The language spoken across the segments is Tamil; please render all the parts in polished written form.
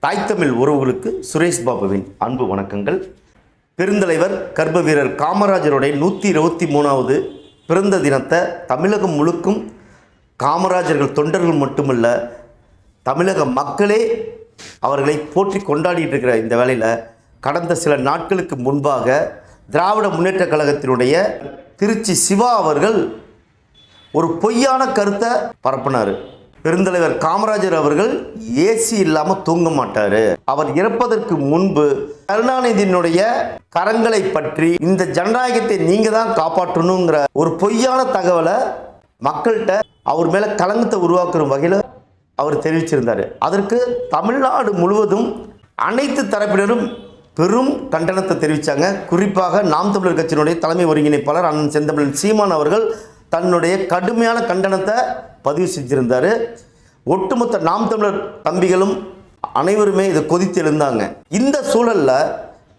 தாய் தமிழ் உறவுகளுக்கு சுரேஷ் பாபுவின் அன்பு வணக்கங்கள். பெருந்தலைவர் கர்ம வீரர் காமராஜருடைய 123வது பிறந்த தினத்தை தமிழகம் முழுக்கும் காமராஜர்கள் தொண்டர்கள் மட்டுமல்ல, தமிழக மக்களே அவர்களை போற்றி கொண்டாடிட்டு இருக்கிற இந்த வேளையில் கடந்த சில நாட்களுக்கு முன்பாக திராவிட முன்னேற்ற கழகத்தினுடைய திருச்சி சிவா அவர்கள் ஒரு பொய்யான கருத்தை பரப்பினார். பெருந்தலைவர் காமராஜர் அவர்கள் ஏசி இல்லாமல் தூங்க மாட்டார், அவர் இறப்பதற்கு முன்பு கருணாநிதியினுடைய கரங்களை பற்றி இந்த ஜனநாயகத்தை நீங்கள் தான் காப்பாற்றணுங்கிற ஒரு பொய்யான தகவலை மக்கள்கிட்ட அவர் மேலே கலங்கத்தை உருவாக்குற வகையில் அவர் தெரிவிச்சிருந்தார். அதற்கு தமிழ்நாடு முழுவதும் அனைத்து தரப்பினரும் பெரும் கண்டனத்தை தெரிவித்தாங்க. குறிப்பாக நாம் தமிழர் கட்சியினுடைய தலைமை ஒருங்கிணைப்பாளர் அண்ணன் செந்தமிழன் சீமான் அவர்கள் தன்னுடைய கடுமையான கண்டனத்தை பதிவு செஞ்சிருந்தார். ஒட்டுமொத்த நாம் தமிழர் தம்பிகளும் அனைவருமே இதை கொதித்து எழுந்தாங்க. இந்த சூழலில்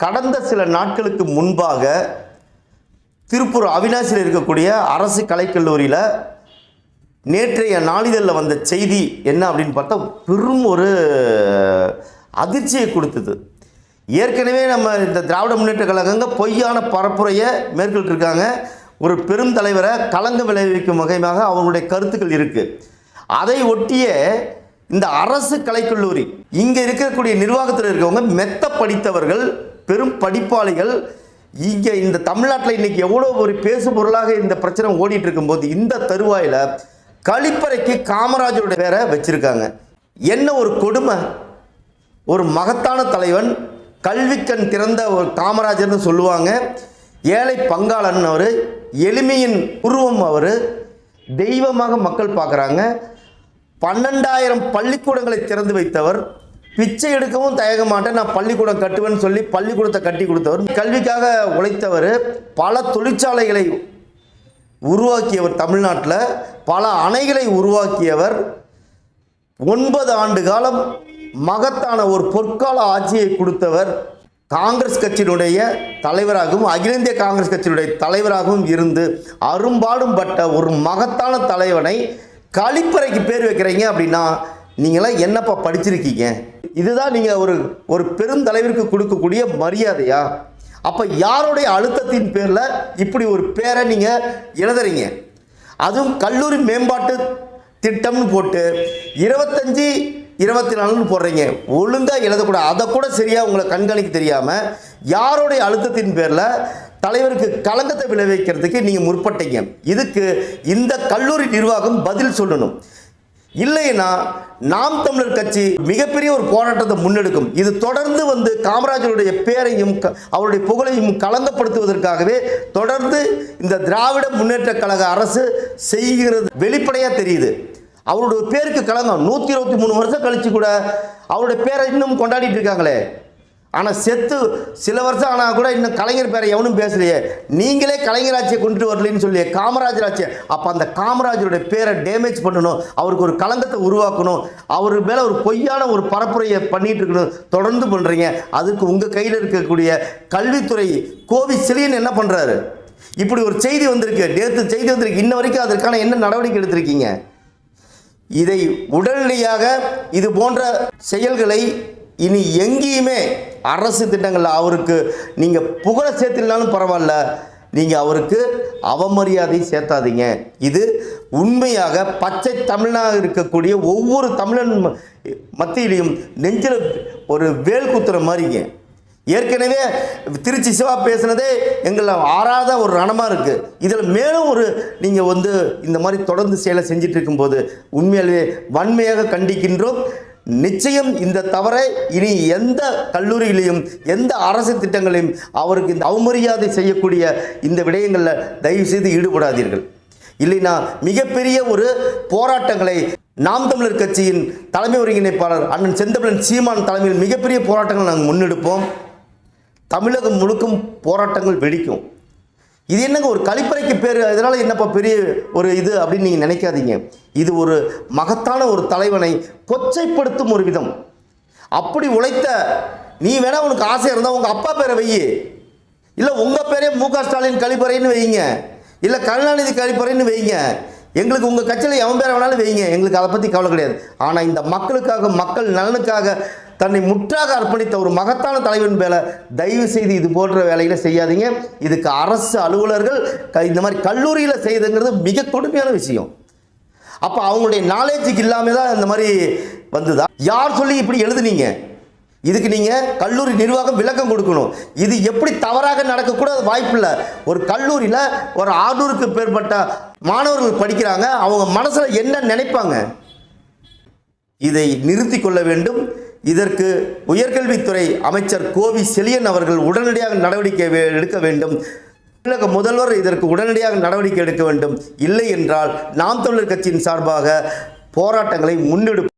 கடந்த சில நாட்களுக்கு முன்பாக திருப்பூர் அவினாசியில் இருக்கக்கூடிய அரசு கலைக்கல்லூரியில் நேற்றைய நாளிதழில் வந்த செய்தி என்ன அப்படின்னு பார்த்தா பெரும் ஒரு அதிர்ச்சியை கொடுத்தது. ஏற்கனவே நம்ம இந்த திராவிட முன்னேற்ற கழகங்க பொய்யான பரப்புரையை மேற்கொண்டிருக்காங்க. ஒரு பெரும் தலைவரை களங்கம் விளைவிக்கும் வகையாக அவங்களுடைய கருத்துக்கள் இருக்குது. அதை ஒட்டிய இந்த அரசு கலைக்கல்லூரி இங்கே இருக்கக்கூடிய நிர்வாகத்தில் இருக்கவங்க மெத்த படித்தவர்கள், பெரும் படிப்பாளிகள். இங்கே இந்த தமிழ்நாட்டில் இன்றைக்கி எவ்வளோ ஒரு பேசு பொருளாக இந்த பிரச்சனை ஓடிட்டு இருக்கும்போது இந்த தருவாயில் கழிப்பறைக்கு காமராஜருடைய பேரை வச்சுருக்காங்க. என்ன ஒரு கொடுமை! ஒரு மகத்தான தலைவன், கல்விக்கண் திறந்த ஒரு காமராஜர்னு சொல்லுவாங்க. ஏழை பங்காளன் அவர், எளிமையின் உருவம் அவர், தெய்வமாக மக்கள் பார்க்குறாங்க. 12,000 பள்ளிக்கூடங்களை திறந்து வைத்தவர், பிச்சை எடுக்கவும் தயங்க மாட்டேன், நான் பள்ளிக்கூடம் கட்டுவேன்னு சொல்லி பள்ளிக்கூடத்தை கட்டி கொடுத்தவர், கல்விக்காக உழைத்தவர், பல தொழிற்சாலைகளை உருவாக்கியவர், தமிழ்நாட்டில் பல அணைகளை உருவாக்கியவர், 9 ஆண்டு காலம் மகத்தான ஒரு பொற்கால ஆட்சியை கொடுத்தவர், காங்கிரஸ் கட்சியினுடைய தலைவராகவும் அகில இந்திய காங்கிரஸ் கட்சியினுடைய தலைவராகவும் இருந்து அரும்பாடும் பட்ட ஒரு மகத்தான தலைவனை கழிப்பறைக்கு பேர் வைக்கிறீங்க அப்படின்னா நீங்களாம் என்னப்பா படிச்சிருக்கீங்க? இதுதான் நீங்கள் ஒரு பெருந்தலைவருக்கு கொடுக்கக்கூடிய மரியாதையா? அப்போ யாருடைய அழுத்தத்தின் பேரில் இப்படி ஒரு பேரை நீங்கள் எழுதுறீங்க? அதுவும் கல்லூரி மேம்பாட்டு திட்டம்னு போட்டு 25, 24 போடுறீங்க. ஒழுங்காக எழுதக்கூடாது. அதை கூட சரியாக உங்களை கண்காணிக்க தெரியாமல் யாருடைய அழுத்தத்தின் பேரில் தலைவருக்கு களங்கத்தை விளைவிக்கிறதுக்கு நீங்கள் முற்பட்டீங்க. இதுக்கு இந்த கல்லூரி நிர்வாகம் பதில் சொல்லணும். இல்லைன்னா நாம் தமிழர் கட்சி மிகப்பெரிய ஒரு போராட்டத்தை முன்னெடுக்கும். இது தொடர்ந்து காமராஜருடைய பேரையும் அவருடைய புகழையும் களங்கப்படுத்துவதற்காகவே தொடர்ந்து இந்த திராவிட முன்னேற்ற கழக அரசு செய்கிறது வெளிப்படையாக தெரியுது. அவருடைய பேருக்கு களங்கம். 123 வருஷம் கழிச்சு கூட அவருடைய பேரை இன்னும் கொண்டாடிட்டு இருக்காங்களே. ஆனால் செத்து சில வருஷம் ஆனால் கூட இன்னும் கலைஞர் பேரை எவனும் பேசலையே. நீங்களே கலைஞர் ஆட்சியை கொண்டு வரலன்னு சொல்லி காமராஜர் ஆட்சியை, அப்போ அந்த காமராஜருடைய பேரை டேமேஜ் பண்ணணும், அவருக்கு ஒரு களங்கத்தை உருவாக்கணும், அவர் மேலே ஒரு பொய்யான ஒரு பரப்புரையை பண்ணிட்டு இருக்கணும். தொடர்ந்து பண்ணுறீங்க. அதுக்கு உங்கள் கையில் இருக்கக்கூடிய கல்வித்துறை கோவி செலியன் என்ன பண்ணுறாரு? இப்படி ஒரு செய்தி வந்திருக்கு, நேற்று செய்தி வந்திருக்கு, இன்ன வரைக்கும் அதற்கான என்ன நடவடிக்கை எடுத்திருக்கீங்க? இதை உடனடியாக இது போன்ற செயல்களை இனி எங்கேயுமே அரசு திட்டங்களில் அவருக்கு நீங்கள் புகழ சேர்த்தினாலும் பரவாயில்ல, நீங்கள் அவருக்கு அவமரியாதை சேர்த்தாதீங்க. இது உண்மையாக பச்சை தமிழனாக இருக்கக்கூடிய ஒவ்வொரு தமிழன் மத்தியிலையும் நெஞ்சில் ஒரு வேல் குத்துற மாதிரிங்க. ஏற்கனவே திருச்சி சிவா பேசுனதே எங்களை ஆறாத ஒரு ரணமாக இருக்குது. இதில் மேலும் நீங்கள் இந்த மாதிரி தொடர்ந்து செயலை செஞ்சிட்டு இருக்கும்போது உண்மையாகவே வன்மையாக கண்டிக்கின்றோம். நிச்சயம் இந்த தவறை இனி எந்த கல்லூரியிலையும் எந்த அரசு திட்டங்களையும் அவருக்கு இந்த அவமரியாதை செய்யக்கூடிய இந்த விடயங்களில் தயவு செய்து ஈடுபடாதீர்கள். இல்லைன்னா மிகப்பெரிய ஒரு போராட்டங்களை நாம் தமிழர் கட்சியின் தலைமை ஒருங்கிணைப்பாளர் அண்ணன் செந்தமிழன் சீமான் தலைமையில் மிகப்பெரிய போராட்டங்கள் நாங்கள் முன்னெடுப்போம். தமிழகம் முழுக்கும் போராட்டங்கள் வெடிக்கும். இது என்னங்க ஒரு கழிப்பறைக்கு பேர், இதனால் என்னப்பா பெரிய ஒரு இது அப்படின்னு நீங்கள் நினைக்காதீங்க. இது ஒரு மகத்தான ஒரு தலைவனை கொச்சைப்படுத்தும் ஒரு விதம். அப்படி உழைத்த நீ வேணா உனக்கு ஆசை இருந்தால் உங்கள் அப்பா பேரை வையி, இல்லை உங்கள் பேரே மு க ஸ்டாலின் கழிப்பறைன்னு வைங்க, இல்லை கருணாநிதி கழிப்பறைன்னு வைங்க. எங்களுக்கு உங்கள் கட்சியில் எவன் பேர் வேணாலும் வைங்க, எங்களுக்கு அதை பற்றி கவலை கிடையாது. ஆனால் இந்த மக்களுக்காக, மக்கள் நலனுக்காக தன்னை முற்றாக அர்ப்பணித்த ஒரு மகத்தான தலைவன் மேலே தயவு செய்து இது போன்ற வேலைகளை செய்யாதீங்க. இதுக்கு அரசு அலுவலர்கள் இந்த மாதிரி கல்லூரியில் செய்யுதுங்கிறது மிக கொடுமையான விஷயம். அப்போ அவங்களுடைய நாலேஜுக்கு இல்லாமல் தான் இந்த மாதிரி வந்ததா? யார் சொல்லி இப்படி எழுதுனீங்க? இதுக்கு நீங்கள் கல்லூரி நிர்வாகம் விளக்கம் கொடுக்கணும். இது எப்படி தவறாக நடக்கக்கூட வாய்ப்பில்லை. ஒரு கல்லூரியில் ஒரு 600க்கு மேற்பட்ட மாணவர்கள் படிக்கிறாங்க. அவங்க மனசில் என்ன நினைப்பாங்க? இதை நிறுத்தி கொள்ள வேண்டும். இதற்கு உயர்கல்வித்துறை அமைச்சர் கோவி செழியன் அவர்கள் உடனடியாக நடவடிக்கை எடுக்க வேண்டும். தமிழக முதல்வர் இதற்கு உடனடியாக நடவடிக்கை எடுக்க வேண்டும். இல்லை என்றால் நாம் தமிழர் கட்சியின் சார்பாக போராட்டங்களை முன்னெடுப்போம்.